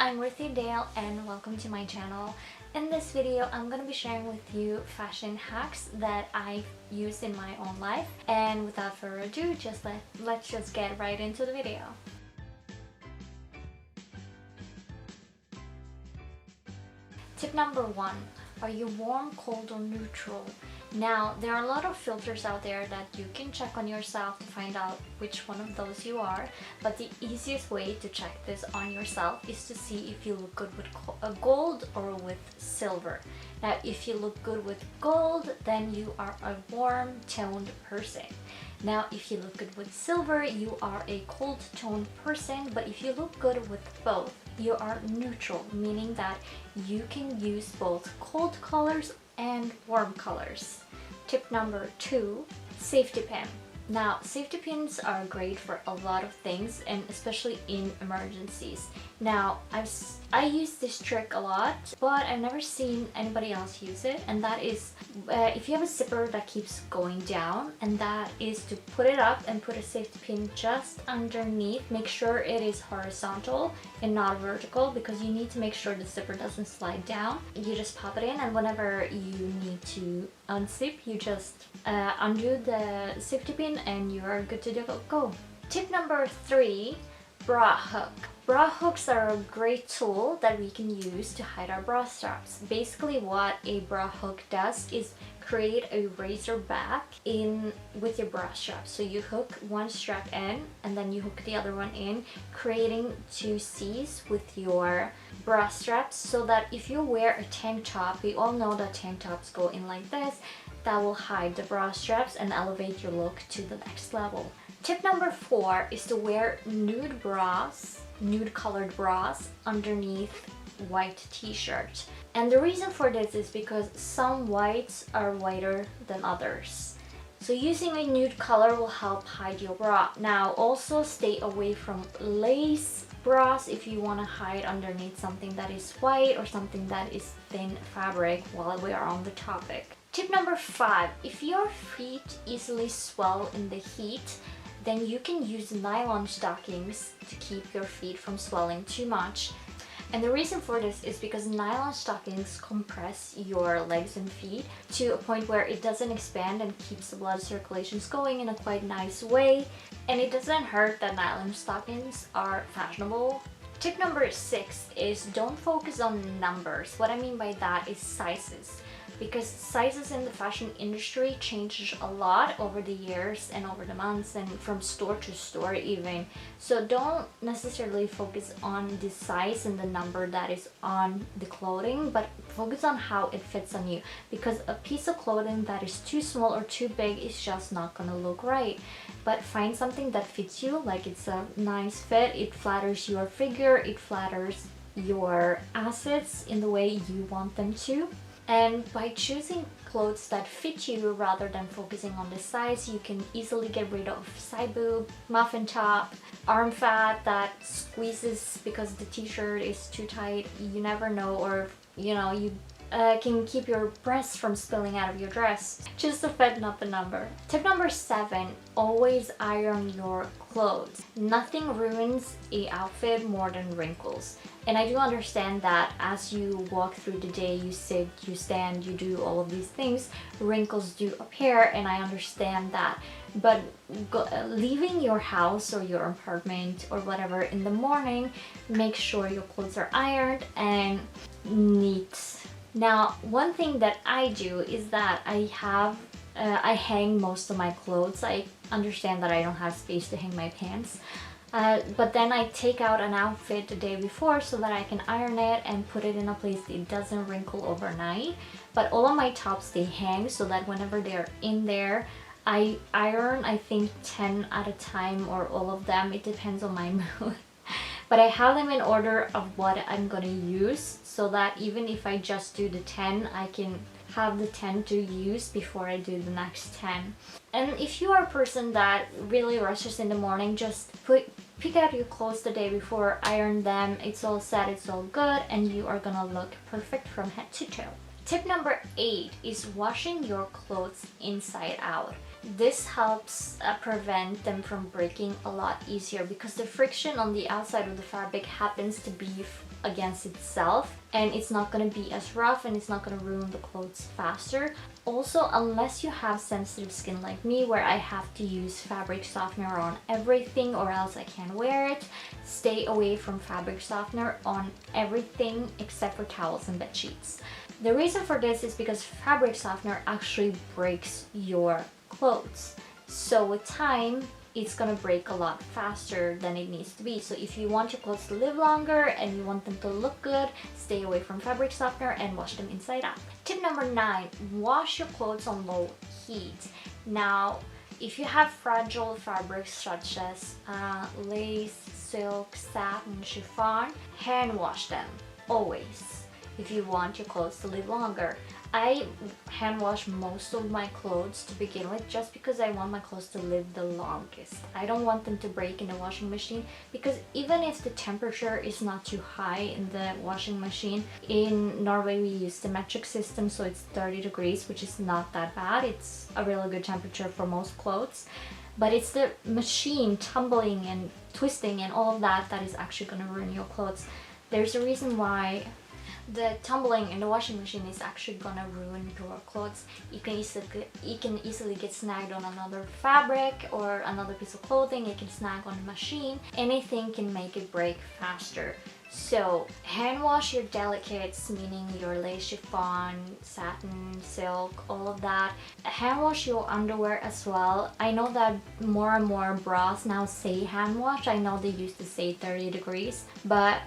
I'm Ruthie Dahle and welcome to my channel. In this video, I'm going to be sharing with you fashion hacks that I've used in my own life. And without further ado, let's just get right into the video. Tip number 1. Are you warm, cold, or neutral? Now, there are a lot of filters out there that you can check on yourself to find out which one of those you are, but the easiest way to check this on yourself is to see if you look good with gold or with silver. Now, if you look good with gold, then you are a warm toned person. Now, if you look good with silver, you are a cold toned person, but if you look good with both, you are neutral, meaning that you can use both cold colors and warm colors. Tip number 2, safety pin. Now, safety pins are great for a lot of things, and especially in emergencies. Now, I use this trick a lot, but I've never seen anybody else use it, and that is if you have a zipper that keeps going down, and that is to put it up and put a safety pin just underneath. Make sure it is horizontal and not vertical, because you need to make sure the zipper doesn't slide down. You just pop it in, and whenever you need to unzip, you just undo the safety pin and you are good to go. Tip number 3, bra hook. Bra hooks are a great tool that we can use to hide our bra straps. Basically, what a bra hook does is create a razor back with your bra strap. So you hook one strap in and then you hook the other one in, creating 2 C's with your bra straps, so that if you wear a tank top, we all know that tank tops go in like this, that will hide the bra straps and elevate your look to the next level. Tip number 4 is to wear nude colored bras underneath white t-shirt. And the reason for this is because some whites are whiter than others. So using a nude color will help hide your bra. Now, also stay away from lace bras if you want to hide underneath something that is white or something that is thin fabric while we are on the topic. Tip number 5, if your feet easily swell in the heat, then you can use nylon stockings to keep your feet from swelling too much. And the reason for this is because nylon stockings compress your legs and feet to a point where it doesn't expand and keeps the blood circulations going in a quite nice way. And it doesn't hurt that nylon stockings are fashionable. Tip number 6 is don't focus on numbers. What I mean by that is sizes, because sizes in the fashion industry changes a lot over the years and over the months and from store to store even. So don't necessarily focus on the size and the number that is on the clothing, but focus on how it fits on you, because a piece of clothing that is too small or too big is just not gonna look right. But find something that fits you, like it's a nice fit, it flatters your figure, it flatters your assets in the way you want them to. And by choosing clothes that fit you rather than focusing on the size, you can easily get rid of side boob, muffin top, arm fat that squeezes because the t-shirt is too tight. You never know, or you can keep your breasts from spilling out of your dress. Choose the fit, not the number. Tip number 7, always iron your clothes. Nothing ruins an outfit more than wrinkles. And I do understand that as you walk through the day, you sit, you stand, you do all of these things, wrinkles do appear, and I understand that. But leaving your house or your apartment or whatever in the morning, make sure your clothes are ironed and neat. Now, one thing that I do is that I hang most of my clothes. I understand that I don't have space to hang my pants. But then I take out an outfit the day before so that I can iron it and put it in a place that it doesn't wrinkle overnight. But all of my tops, they hang so that whenever they're in there, I iron, I think 10 at a time, or all of them. It depends on my mood. But I have them in order of what I'm gonna use, so that even if I just do the 10, I can have the 10 to use before I do the next 10. And if you are a person that really rushes in the morning, just pick out your clothes the day before, iron them, it's all set, it's all good, and you are gonna look perfect from head to toe. Tip number 8 is washing your clothes inside out. This helps prevent them from breaking a lot easier because the friction on the outside of the fabric happens to be against itself, and it's not going to be as rough and it's not going to ruin the clothes faster. Also, unless you have sensitive skin like me where I have to use fabric softener on everything or else I can't wear it, stay away from fabric softener on everything except for towels and bed sheets. The reason for this is because fabric softener actually breaks your clothes. So with time, it's gonna break a lot faster than it needs to be. So if you want your clothes to live longer and you want them to look good, stay away from fabric softener and wash them inside out. Tip number 9, wash your clothes on low heat. Now, if you have fragile fabrics such as lace, silk, satin, chiffon, hand wash them, always, if you want your clothes to live longer. I hand wash most of my clothes to begin with just because I want my clothes to live the longest. I don't want them to break in the washing machine because even if the temperature is not too high in the washing machine, in Norway we use the metric system, so it's 30 degrees, which is not that bad. It's a really good temperature for most clothes. But it's the machine tumbling and twisting and all of that that is actually going to ruin your clothes. There's a reason why the tumbling in the washing machine is actually gonna ruin your clothes. You can easily get snagged on another fabric or another piece of clothing. It can snag on the machine. Anything can make it break faster. So hand wash your delicates, meaning your lace, chiffon, satin, silk, all of that. Hand wash your underwear as well. I know that more and more bras now say hand wash. I know they used to say 30 degrees,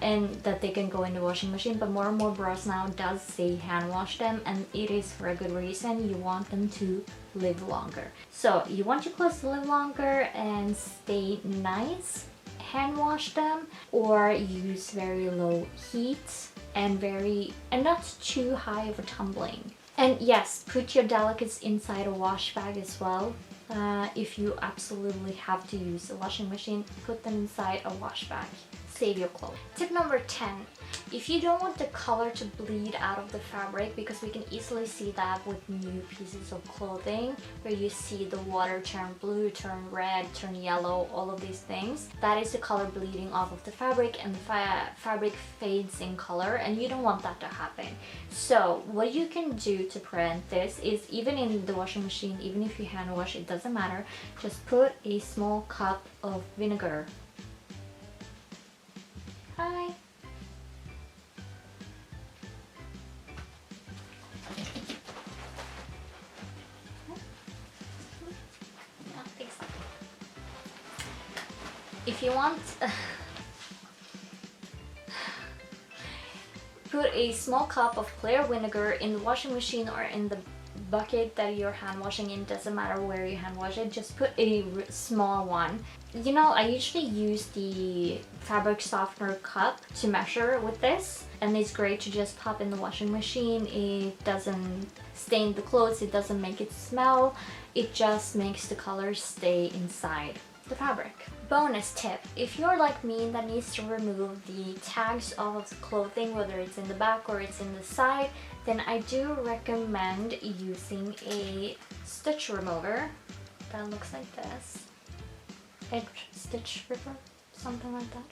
and that they can go in the washing machine, but more and more bras now does say hand wash them, and it is for a good reason. You want them to live longer. So you want your clothes to live longer and stay nice, hand wash them, or use very low heat and not too high of a tumbling. And yes, put your delicates inside a wash bag as well. If you absolutely have to use a washing machine, put them inside a wash bag. Save your clothes. Tip number 10. If you don't want the color to bleed out of the fabric, because we can easily see that with new pieces of clothing where you see the water turn blue, turn red, turn yellow, all of these things, that is the color bleeding off of the fabric, and the fabric fades in color, and you don't want that to happen. So what you can do to prevent this is, even in the washing machine, even if you hand wash, it doesn't matter, just put a small cup of vinegar. Hi. If you want, put a small cup of clear vinegar in the washing machine or in the bucket that you're hand washing in. Doesn't matter where you hand wash it, just put a small one. You know, I usually use the fabric softener cup to measure with this, and it's great to just pop in the washing machine. It doesn't stain the clothes, it doesn't make it smell, it just makes the colors stay inside the fabric. Bonus tip, if you're like me that needs to remove the tags of the clothing, whether it's in the back or it's in the side, then I do recommend using a stitch remover that looks like this. Edge stitch ripper, something like that.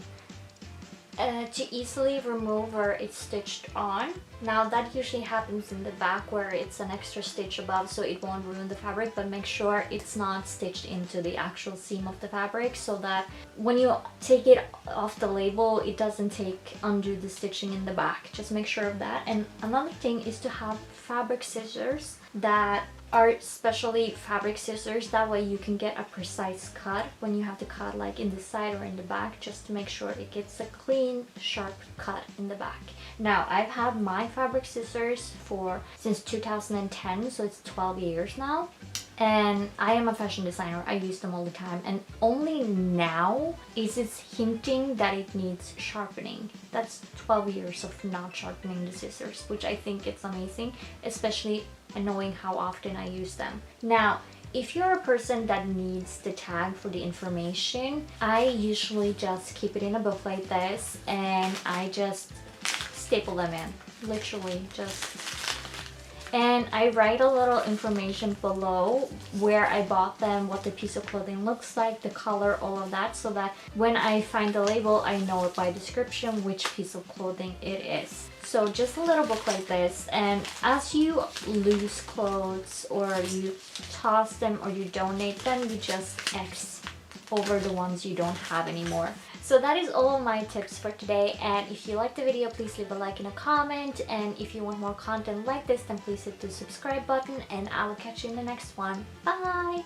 To easily remove where it's stitched on. Now that usually happens in the back where it's an extra stitch above, so it won't ruin the fabric, but make sure it's not stitched into the actual seam of the fabric, so that when you take it off the label, it doesn't undo the stitching in the back. Just make sure of that. And another thing is to have fabric scissors that are specially fabric scissors, that way you can get a precise cut when you have to cut, like in the side or in the back, just to make sure it gets a clean, sharp cut in the back. Now, I've had my fabric scissors since 2010, so it's 12 years now, and I am a fashion designer. I use them all the time, and only now is it hinting that it needs sharpening. That's 12 years of not sharpening the scissors, which I think it's amazing, especially and knowing how often I use them. Now, if you're a person that needs the tag for the information, I usually just keep it in a book like this, and I just staple them in. Literally just. And I write a little information below where I bought them, what the piece of clothing looks like, the color, all of that, so that when I find the label, I know by description which piece of clothing it is. So just a little book like this, and as you lose clothes or you toss them or you donate them, you just X over the ones you don't have anymore. So that is all my tips for today, and if you liked the video, please leave a like and a comment, and if you want more content like this, then please hit the subscribe button, and I will catch you in the next one. Bye!